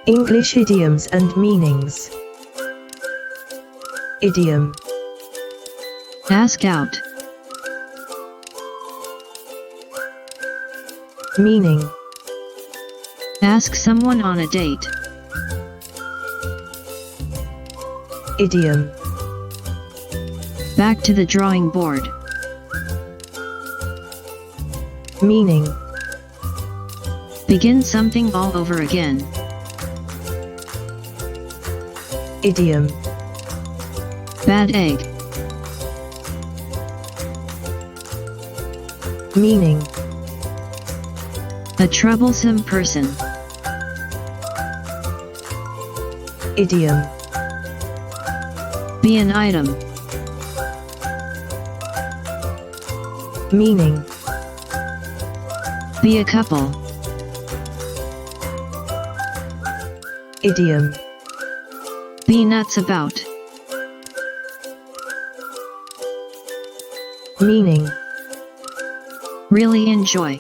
English idioms and meanings. Idiom. Ask out. Meaning. Ask someone on a date. Idiom. Back to the drawing board. Meaning. Begin something all over again. Idiom. Bad egg. Meaning. A troublesome person. Idiom. Be an item. Meaning. Be a couple. Idiom. Be nuts about. Meaning. Really enjoy.